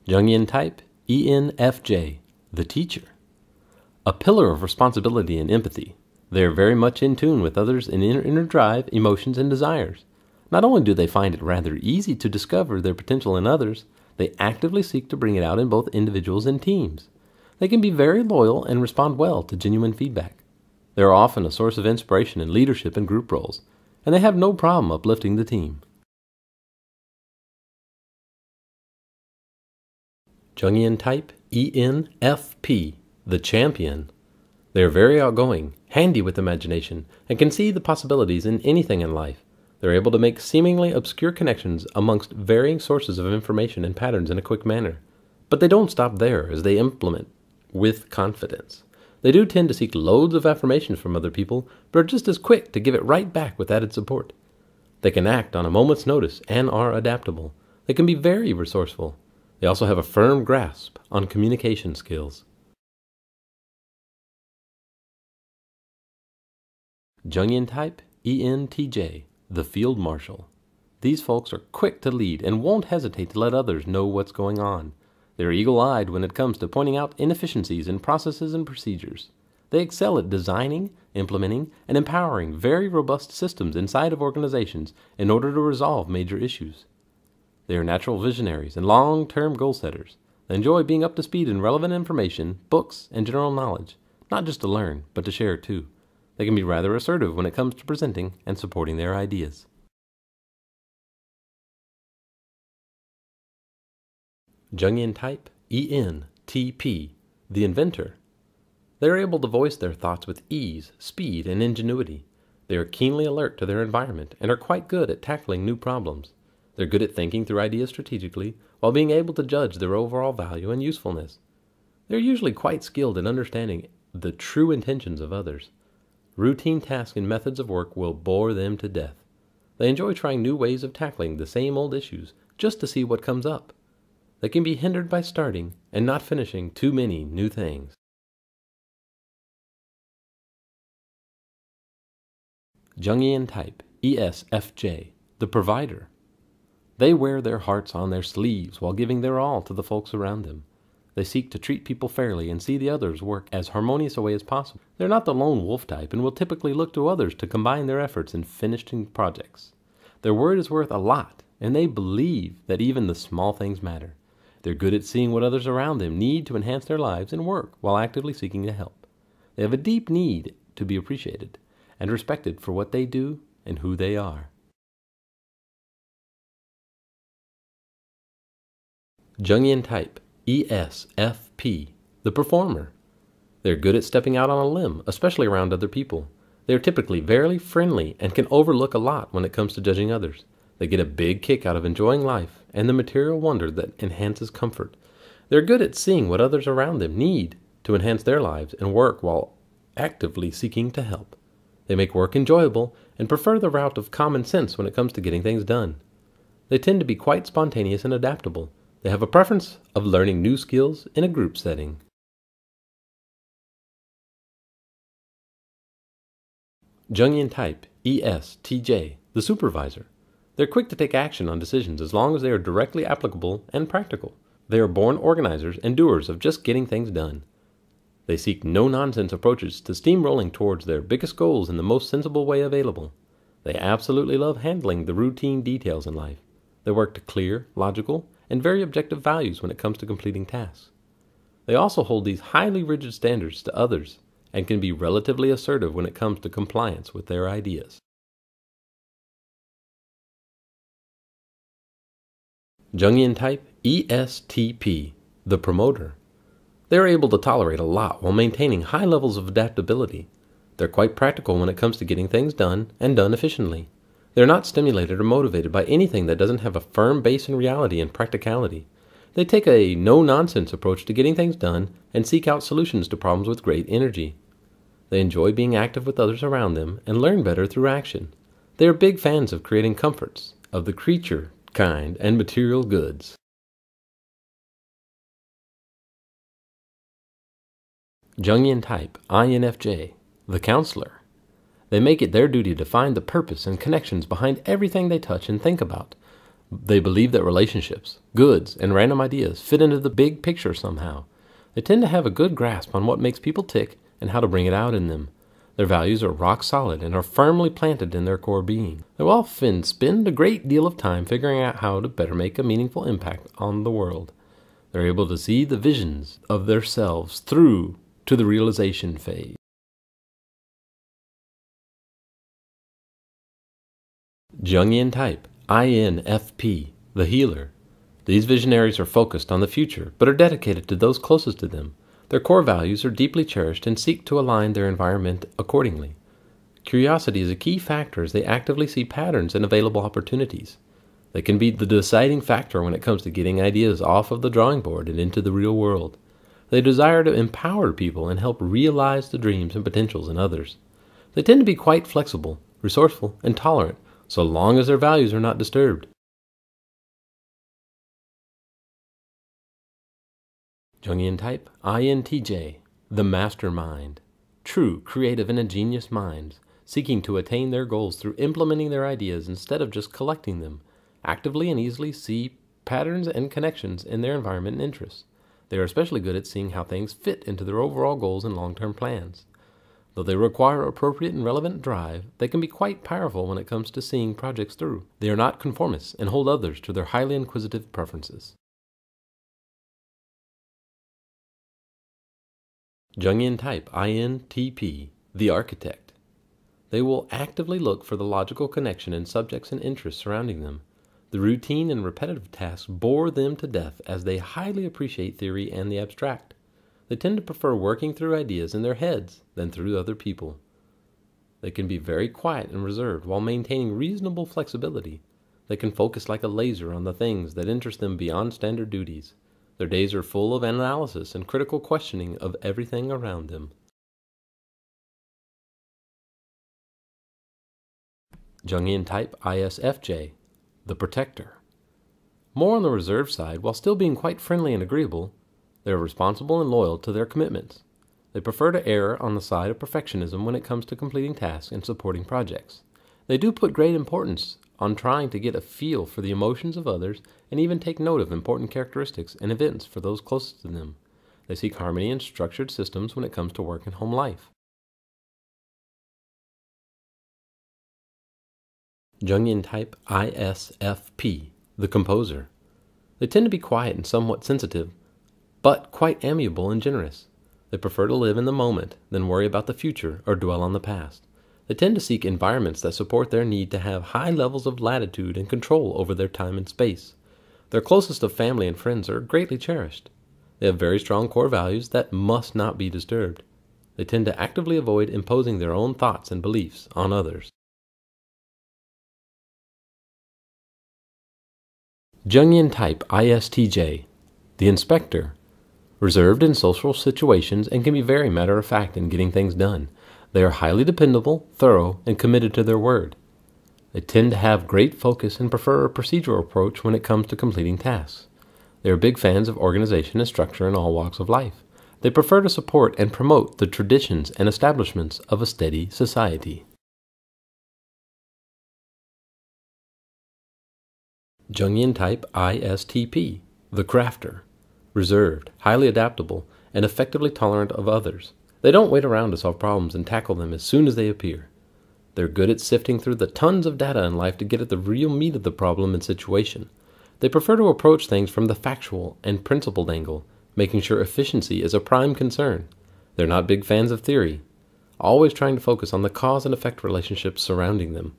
Jungian type, ENFJ, the teacher. A pillar of responsibility and empathy. They are very much in tune with others' inner drive, emotions, and desires. Not only do they find it rather easy to discover their potential in others, they actively seek to bring it out in both individuals and teams. They can be very loyal and respond well to genuine feedback. They are often a source of inspiration in leadership and group roles, and they have no problem uplifting the team. Jungian type, ENFP, the champion. They are very outgoing, handy with imagination, and can see the possibilities in anything in life. They're able to make seemingly obscure connections amongst varying sources of information and patterns in a quick manner. But they don't stop there as they implement with confidence. They do tend to seek loads of affirmations from other people, but are just as quick to give it right back with added support. They can act on a moment's notice and are adaptable. They can be very resourceful. They also have a firm grasp on communication skills. Jungian type, ENTJ, the field marshal. These folks are quick to lead and won't hesitate to let others know what's going on. They're eagle-eyed when it comes to pointing out inefficiencies in processes and procedures. They excel at designing, implementing, and empowering very robust systems inside of organizations in order to resolve major issues. They are natural visionaries and long-term goal setters. They enjoy being up to speed in relevant information, books, and general knowledge, not just to learn, but to share too. They can be rather assertive when it comes to presenting and supporting their ideas. Jungian type, ENTP, the inventor. They are able to voice their thoughts with ease, speed, and ingenuity. They are keenly alert to their environment and are quite good at tackling new problems. They're good at thinking through ideas strategically while being able to judge their overall value and usefulness. They're usually quite skilled in understanding the true intentions of others. Routine tasks and methods of work will bore them to death. They enjoy trying new ways of tackling the same old issues just to see what comes up. They can be hindered by starting and not finishing too many new things. Jungian type, ESFJ, the provider. They wear their hearts on their sleeves while giving their all to the folks around them. They seek to treat people fairly and see the others work as harmonious a way as possible. They're not the lone wolf type and will typically look to others to combine their efforts in finishing projects. Their word is worth a lot, and they believe that even the small things matter. They're good at seeing what others around them need to enhance their lives and work while actively seeking to help. They have a deep need to be appreciated and respected for what they do and who they are. Jungian type, ESFP, the performer. They're good at stepping out on a limb, especially around other people. They are typically very friendly and can overlook a lot when it comes to judging others. They get a big kick out of enjoying life and the material wonder that enhances comfort. They're good at seeing what others around them need to enhance their lives and work while actively seeking to help. They make work enjoyable and prefer the route of common sense when it comes to getting things done. They tend to be quite spontaneous and adaptable. They have a preference of learning new skills in a group setting. Jungian type, ESTJ, the supervisor. They're quick to take action on decisions as long as they are directly applicable and practical. They are born organizers and doers of just getting things done. They seek no-nonsense approaches to steamrolling towards their biggest goals in the most sensible way available. They absolutely love handling the routine details in life. They work to clear, logical, and very objective values when it comes to completing tasks. They also hold these highly rigid standards to others and can be relatively assertive when it comes to compliance with their ideas. Jungian type, ESTP, the promoter. They are able to tolerate a lot while maintaining high levels of adaptability. They're quite practical when it comes to getting things done and done efficiently. They're not stimulated or motivated by anything that doesn't have a firm base in reality and practicality. They take a no-nonsense approach to getting things done and seek out solutions to problems with great energy. They enjoy being active with others around them and learn better through action. They are big fans of creating comforts of the creature kind and material goods. Jungian type, INFJ, the counselor. They make it their duty to find the purpose and connections behind everything they touch and think about. They believe that relationships, goods, and random ideas fit into the big picture somehow. They tend to have a good grasp on what makes people tick and how to bring it out in them. Their values are rock solid and are firmly planted in their core being. They will often spend a great deal of time figuring out how to better make a meaningful impact on the world. They're able to see the visions of themselves through to the realization phase. Jungian type, INFP, the healer. These visionaries are focused on the future, but are dedicated to those closest to them. Their core values are deeply cherished and seek to align their environment accordingly. Curiosity is a key factor as they actively see patterns and available opportunities. They can be the deciding factor when it comes to getting ideas off of the drawing board and into the real world. They desire to empower people and help realize the dreams and potentials in others. They tend to be quite flexible, resourceful, and tolerant, so long as their values are not disturbed. Jungian type, INTJ, the mastermind. True, creative, and ingenious minds, seeking to attain their goals through implementing their ideas instead of just collecting them, actively and easily see patterns and connections in their environment and interests. They are especially good at seeing how things fit into their overall goals and long-term plans. Though they require appropriate and relevant drive, they can be quite powerful when it comes to seeing projects through. They are not conformists and hold others to their highly inquisitive preferences. Jungian type, INTP, the architect. They will actively look for the logical connection in subjects and interests surrounding them. The routine and repetitive tasks bore them to death as they highly appreciate theory and the abstract. They tend to prefer working through ideas in their heads than through other people. They can be very quiet and reserved while maintaining reasonable flexibility. They can focus like a laser on the things that interest them beyond standard duties. Their days are full of analysis and critical questioning of everything around them. Jungian type, ISFJ, the protector. More on the reserved side, while still being quite friendly and agreeable, they are responsible and loyal to their commitments. They prefer to err on the side of perfectionism when it comes to completing tasks and supporting projects. They do put great importance on trying to get a feel for the emotions of others and even take note of important characteristics and events for those closest to them. They seek harmony and structured systems when it comes to work and home life. Jungian type, ISFP, the composer. They tend to be quiet and somewhat sensitive, but quite amiable and generous. They prefer to live in the moment than worry about the future or dwell on the past. They tend to seek environments that support their need to have high levels of latitude and control over their time and space. Their closest of family and friends are greatly cherished. They have very strong core values that must not be disturbed. They tend to actively avoid imposing their own thoughts and beliefs on others. Jungian type, ISTJ, the inspector. Reserved in social situations and can be very matter-of-fact in getting things done. They are highly dependable, thorough, and committed to their word. They tend to have great focus and prefer a procedural approach when it comes to completing tasks. They are big fans of organization and structure in all walks of life. They prefer to support and promote the traditions and establishments of a steady society. Jungian type, ISTP, the crafter. Reserved, highly adaptable, and effectively tolerant of others. They don't wait around to solve problems and tackle them as soon as they appear. They're good at sifting through the tons of data in life to get at the real meat of the problem and situation. They prefer to approach things from the factual and principled angle, making sure efficiency is a prime concern. They're not big fans of theory, always trying to focus on the cause and effect relationships surrounding them.